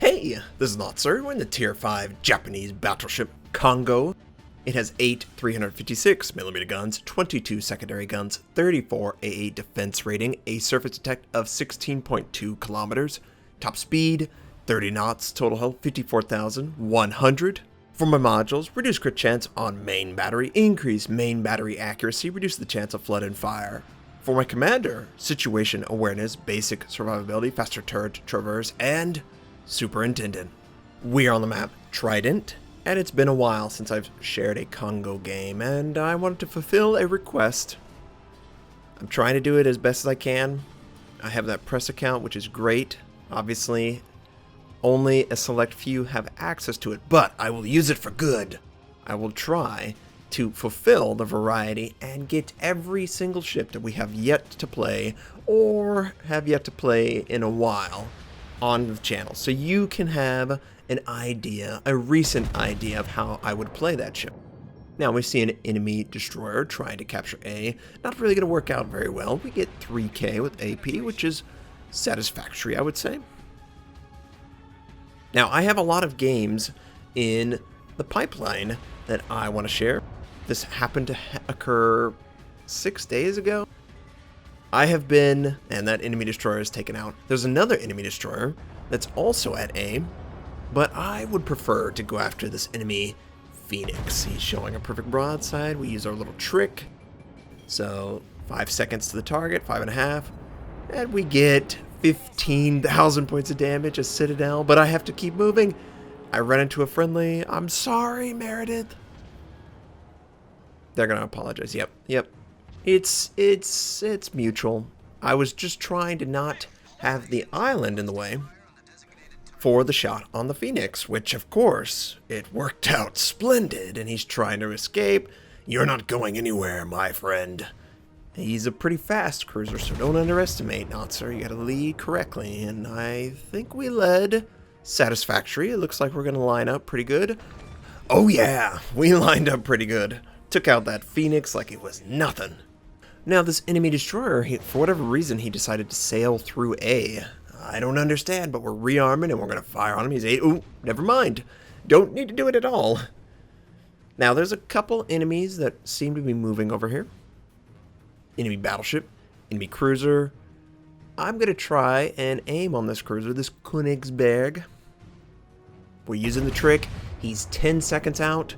Hey, this is Notser. We're in the Tier 5 Japanese battleship Kongo. It has 8 356mm guns, 22 secondary guns, 34 AA defense rating, a surface attack of 16.2 kilometers, top speed 30 knots, total health 54,100. For my modules, reduce crit chance on main battery, increase main battery accuracy, reduce the chance of flood and fire. For my commander, situation awareness, basic survivability, faster turret traverse, and superintendent. We are on the map Trident, and it's been a while since I've shared a Kongo game, and I wanted to fulfill a request. I'm trying to do it as best as I can. I have that press account, which is great. Obviously, only a select few have access to it, but I will use it for good. I will try to fulfill the variety and get every single ship that we have yet to play or have yet to play in a while on the channel, so you can have an idea, a recent idea of how I would play that ship. Now we see an enemy destroyer trying to capture A. Not really going to work out very well. We get 3k with AP, which is satisfactory, I would say. Now I have a lot of games in the pipeline that I want to share. This happened to occur 6 days ago. I have been, and that enemy destroyer is taken out. There's another enemy destroyer that's also at A, but I would prefer to go after this enemy Phoenix. He's showing a perfect broadside. We use our little trick. So 5 seconds to the target, 5.5, and we get 15,000 points of damage, a citadel, but I have to keep moving. I run into a friendly. I'm sorry, Meredith. They're gonna apologize. Yep. It's mutual. I was just trying to not have the island in the way for the shot on the Phoenix, which of course it worked out splendid, and he's trying to escape. You're not going anywhere, my friend. He's a pretty fast cruiser, so don't underestimate Notser. You gotta lead correctly, and I think we led satisfactory. It looks like we're gonna line up pretty good. Oh yeah, we lined up pretty good. Took out that Phoenix like it was nothing. Now this enemy destroyer, for whatever reason, he decided to sail through A. I don't understand, but we're rearming and we're going to fire on him. He's A. Ooh, never mind. Don't need to do it at all. Now there's a couple enemies that seem to be moving over here. Enemy battleship, enemy cruiser. I'm going to try and aim on this cruiser, this Königsberg. We're using the trick. He's 10 seconds out.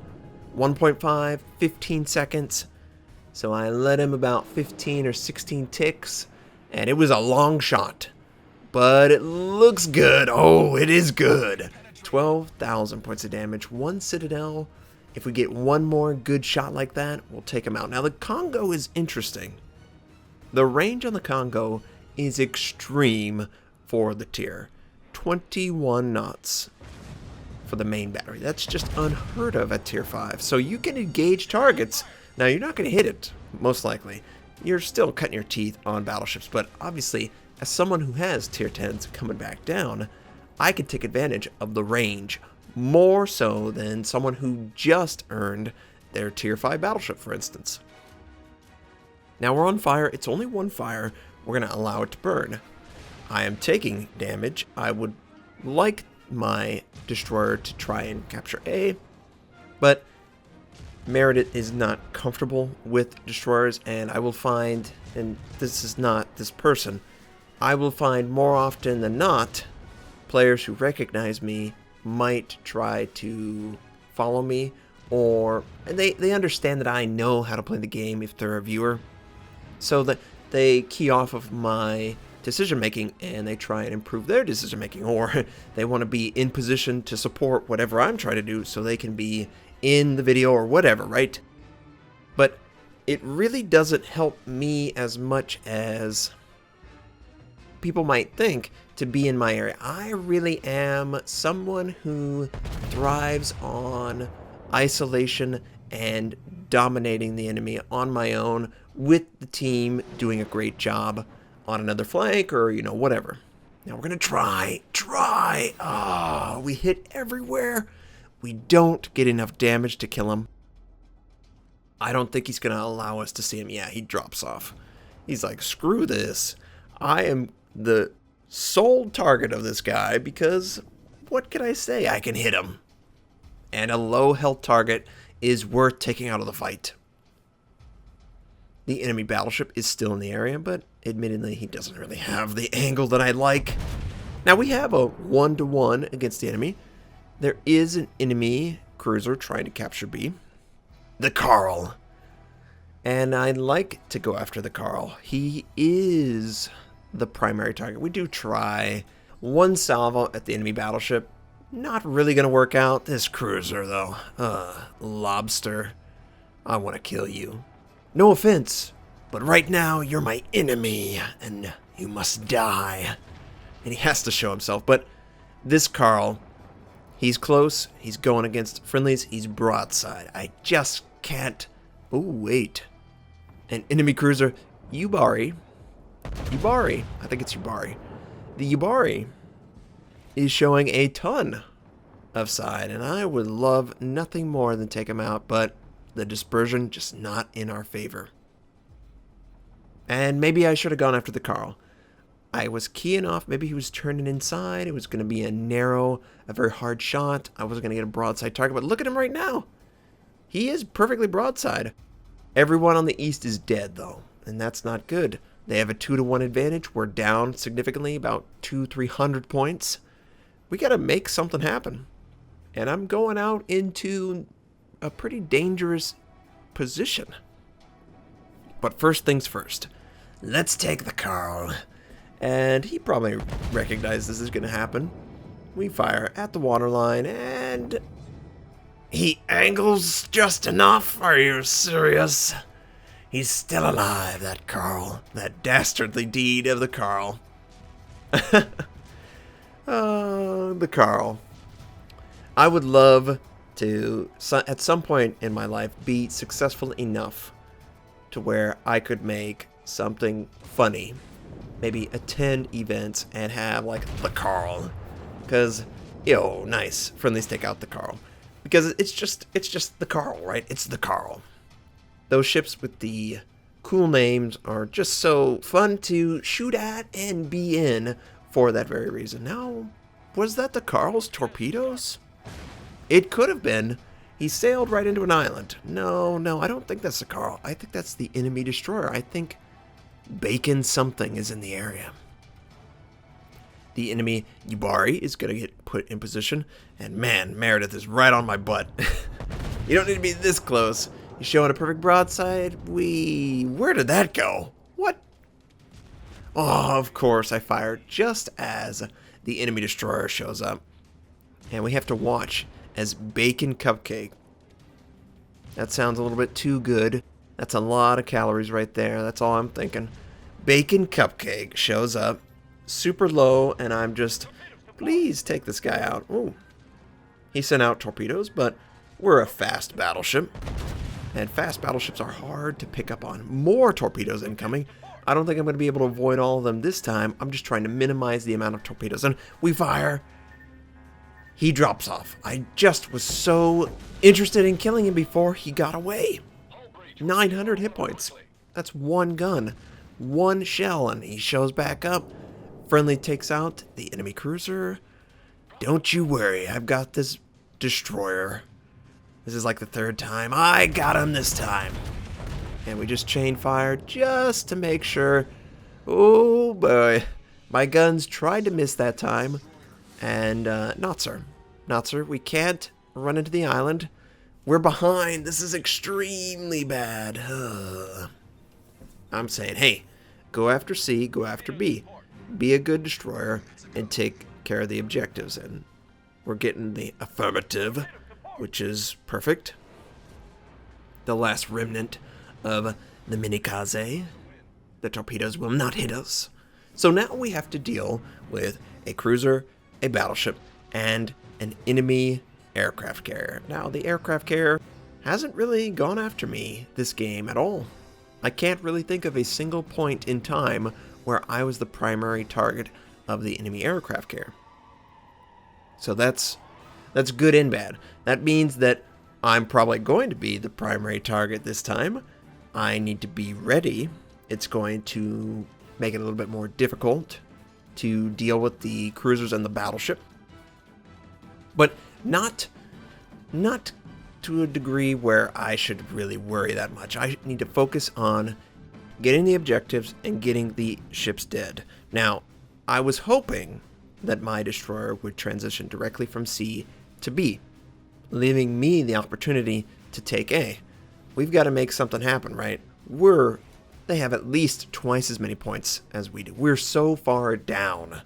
1.5, 15 seconds. So I let him about 15 or 16 ticks, and it was a long shot. But it looks good. Oh, it is good. 12,000 points of damage, 1 citadel. If we get one more good shot like that, we'll take him out. Now the Kongo is interesting. The range on the Kongo is extreme for the tier. 21 knots. For the main battery. That's just unheard of at tier 5. So you can engage targets. Now you're not going to hit it, most likely. You're still cutting your teeth on battleships, but obviously, as someone who has tier 10s coming back down, I can take advantage of the range more so than someone who just earned their tier 5 battleship, for instance. Now we're on fire. It's only one fire. We're going to allow it to burn. I am taking damage. I would like my destroyer to try and capture A, but Meredith is not comfortable with destroyers, and I will find, and this is not this person, I will find more often than not players who recognize me might try to follow me, or they understand that I know how to play the game if they're a viewer, so that they key off of my decision making and they try and improve their decision making, or they want to be in position to support whatever I'm trying to do so they can be in the video or whatever, right? But it really doesn't help me as much as people might think to be in my area. I really am someone who thrives on isolation and dominating the enemy on my own with the team doing a great job on another flank, or, you know, whatever. Now we're gonna try. Ah, we hit everywhere. We don't get enough damage to kill him. I don't think he's gonna allow us to see him. Yeah, he drops off. He's like, screw this. I am the sole target of this guy because what can I say? I can hit him. And a low health target is worth taking out of the fight. The enemy battleship is still in the area, but admittedly he doesn't really have the angle that I'd like. Now we have a 1-to-1 against the enemy. There is an enemy cruiser trying to capture B. The Carl. And I'd like to go after the Carl. He is the primary target. We do try one salvo at the enemy battleship. Not really going to work out. This cruiser, though. Lobster. I want to kill you. No offense, but right now you're my enemy, and you must die. And he has to show himself. But this Carl, he's close. He's going against friendlies. He's broadside. I just can't. Oh, wait. An enemy cruiser, Yubari. I think it's Yubari. The Yubari is showing a ton of side, and I would love nothing more than take him out, but the dispersion just not in our favor. And maybe I should have gone after the Carl. I was keying off. Maybe he was turning inside. It was going to be a narrow, a very hard shot. I wasn't going to get a broadside target, but look at him right now. He is perfectly broadside. Everyone on the east is dead, though, and that's not good. They have a 2-to-1 advantage. We're down significantly, about 200-300 points. We got to make something happen. And I'm going out into a pretty dangerous position. But first things first. Let's take the Carl. And he probably recognized this is going to happen. We fire at the waterline, and he angles just enough. Are you serious? He's still alive, that Carl. That dastardly deed of the Carl. The Carl. I would love to, at some point in my life, be successful enough to where I could make something funny. Maybe attend events and have, like, the Carl. Because, yo, nice. Friendlies take out the Carl. Because it's just the Carl, right? It's the Carl. Those ships with the cool names are just so fun to shoot at and be in for that very reason. Now, was that the Carl's torpedoes? It could have been. He sailed right into an island. No, I don't think that's the Carl. I think that's the enemy destroyer. I think Bacon something is in the area. The enemy Yubari is going to get put in position. And man, Meredith is right on my butt. You don't need to be this close. He's showing a perfect broadside. Where did that go? What? Oh, of course I fired just as the enemy destroyer shows up. And we have to watch as Bacon Cupcake. That sounds a little bit too good. That's a lot of calories right there. That's all I'm thinking. Bacon Cupcake shows up. Super low, and I'm just, please take this guy out. Ooh. He sent out torpedoes, but we're a fast battleship. And fast battleships are hard to pick up on. More torpedoes incoming. I don't think I'm going to be able to avoid all of them this time. I'm just trying to minimize the amount of torpedoes. And we fire. He drops off. I just was so interested in killing him before he got away. 900 hit points. That's one gun. One shell, and he shows back up. Friendly takes out the enemy cruiser. Don't you worry, I've got this destroyer. This is like the third time. I got him this time. And we just chain fire just to make sure. Oh boy. My guns tried to miss that time. And Notser. Notser, we can't run into the island. We're behind. This is extremely bad. I'm saying, hey, go after C, go after B. Be a good destroyer and take care of the objectives. And we're getting the affirmative, which is perfect. The last remnant of the Minikaze. The torpedoes will not hit us. So now we have to deal with a cruiser, a battleship, and an enemy aircraft carrier. Now, the aircraft carrier hasn't really gone after me this game at all. I can't really think of a single point in time where I was the primary target of the enemy aircraft carrier. So that's good and bad. That means that I'm probably going to be the primary target this time. I need to be ready. It's going to make it a little bit more difficult to deal with the cruisers and the battleship. But not to a degree where I should really worry that much. I need to focus on getting the objectives and getting the ships dead. Now, I was hoping that my destroyer would transition directly from C to B, leaving me the opportunity to take A. We've got to make something happen, right? They have at least twice as many points as we do. We're so far down.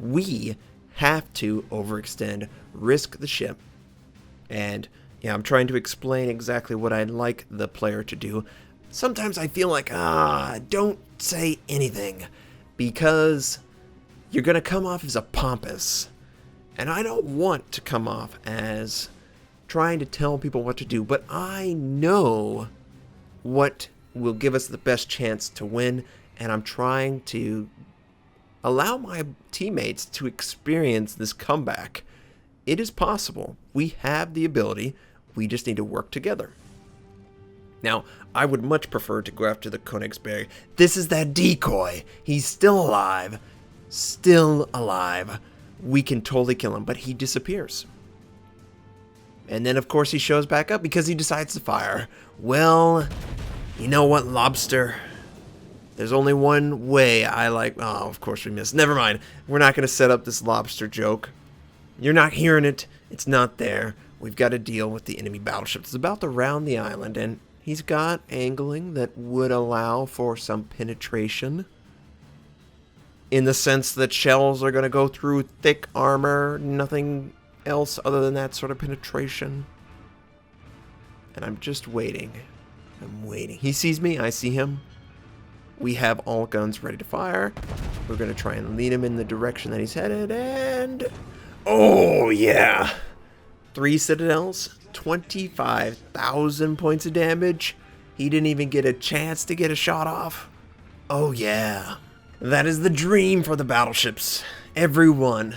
We have to overextend, risk the ship, and yeah, I'm trying to explain exactly what I'd like the player to do. Sometimes I feel like, don't say anything, because you're going to come off as a pompous. And I don't want to come off as trying to tell people what to do, but I know what will give us the best chance to win, and I'm trying to allow my teammates to experience this comeback. It is possible. We have the ability. We just need to work together. Now, I would much prefer to go after the Königsberg. This is that decoy. He's still alive. Still alive. We can totally kill him, but he disappears. And then, of course, he shows back up because he decides to fire. Well, you know what, Lobster? There's only one way I like... Oh, of course we missed. Never mind. We're not going to set up this lobster joke. You're not hearing it. It's not there. We've got to deal with the enemy battleship. It's about to round the island, and he's got angling that would allow for some penetration, in the sense that shells are going to go through thick armor, nothing else other than that sort of penetration. And I'm just waiting. I'm waiting. He sees me, I see him. We have all guns ready to fire. We're going to try and lead him in the direction that he's headed, and... Oh, yeah! 3 citadels, 25,000 points of damage. He didn't even get a chance to get a shot off. Oh, yeah. That is the dream for the battleships. Everyone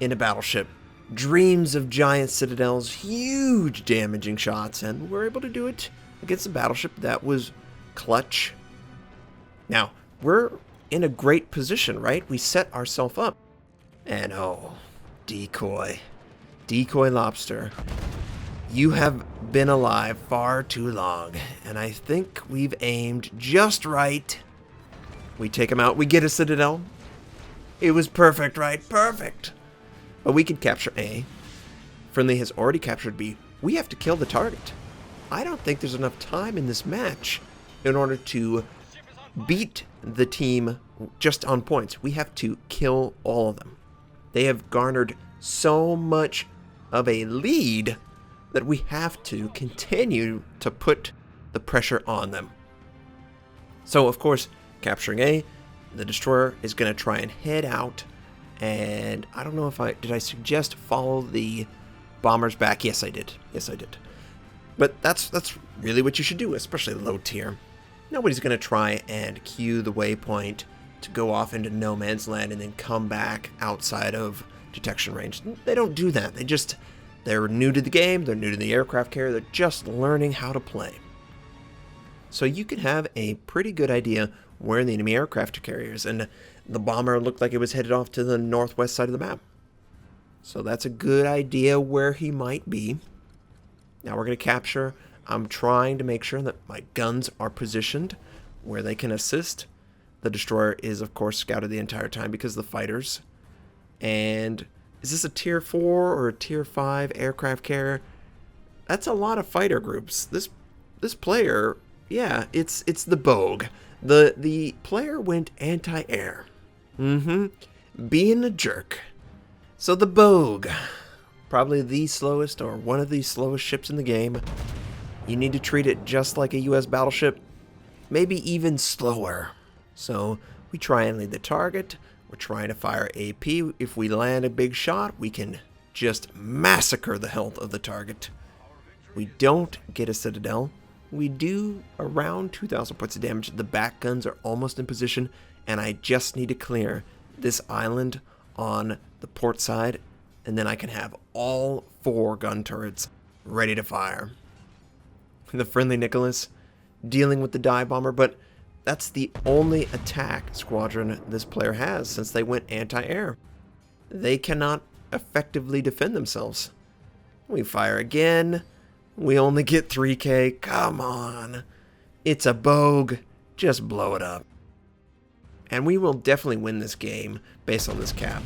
in a battleship dreams of giant citadels, huge damaging shots, and we're able to do it against a battleship that was clutch. Now, we're in a great position, right? We set ourselves up. And oh, decoy. Decoy Lobster. You have been alive far too long, and I think we've aimed just right. We take him out. We get a citadel. It was perfect, right? Perfect. But we could capture A. Friendly has already captured B. We have to kill the target. I don't think there's enough time in this match in order to beat the team just on points. We have to kill all of them. They have garnered so much of a lead that we have to continue to put the pressure on them. So, of course, capturing A, the destroyer is going to try and head out, and I don't know if did I suggest follow the bombers back? Yes, I did. Yes, I did. But that's really what you should do, especially low tier. Nobody's going to try and cue the waypoint to go off into no man's land and then come back outside of detection range. They don't do that. They're new to the game, they're new to the aircraft carrier, they're just learning how to play. So you can have a pretty good idea where the enemy aircraft carrier is, and the bomber looked like it was headed off to the northwest side of the map. So that's a good idea where he might be. Now we're going to capture. I'm trying to make sure that my guns are positioned where they can assist. The destroyer is, of course, scouted the entire time because of the fighters. And is this a tier 4 or a tier 5 aircraft carrier? That's a lot of fighter groups. This player, yeah, it's the Bogue. The player went anti-air. Being a jerk. So the Bogue, probably the slowest or one of the slowest ships in the game. You need to treat it just like a US battleship, maybe even slower. So we try and lead the target. We're trying to fire AP. If we land a big shot, we can just massacre the health of the target. We don't get a citadel. We do around 2,000 points of damage. The back guns are almost in position, and I just need to clear this island on the port side, and then I can have all 4 gun turrets ready to fire. The friendly Nicholas dealing with the dive bomber, but that's the only attack squadron this player has since they went anti-air. They cannot effectively defend themselves. We fire again. We only get 3k. Come on. It's a bogue. Just blow it up. And we will definitely win this game based on this cap.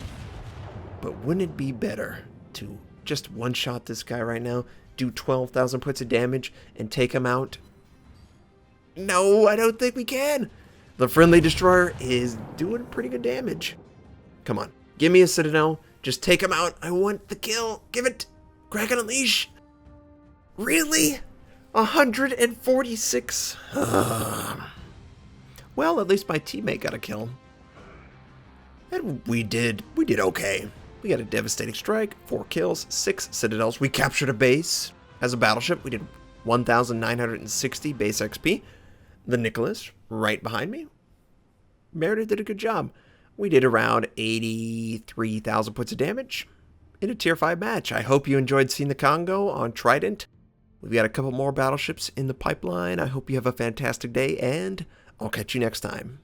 But wouldn't it be better to just one-shot this guy right now, do 12,000 points of damage, and take him out? No, I don't think we can. The friendly destroyer is doing pretty good damage. Come on, give me a citadel. Just take him out. I want the kill. Give it. Kraken Unleash. Really? 146. Well, at least my teammate got a kill. And we did okay. We got a devastating strike, 4 kills, 6 citadels. We captured a base as a battleship. We did 1,960 base XP. The Nicholas, right behind me. Meredith did a good job. We did around 83,000 points of damage in a tier 5 match. I hope you enjoyed seeing the Kongo on Trident. We've got a couple more battleships in the pipeline. I hope you have a fantastic day, and I'll catch you next time.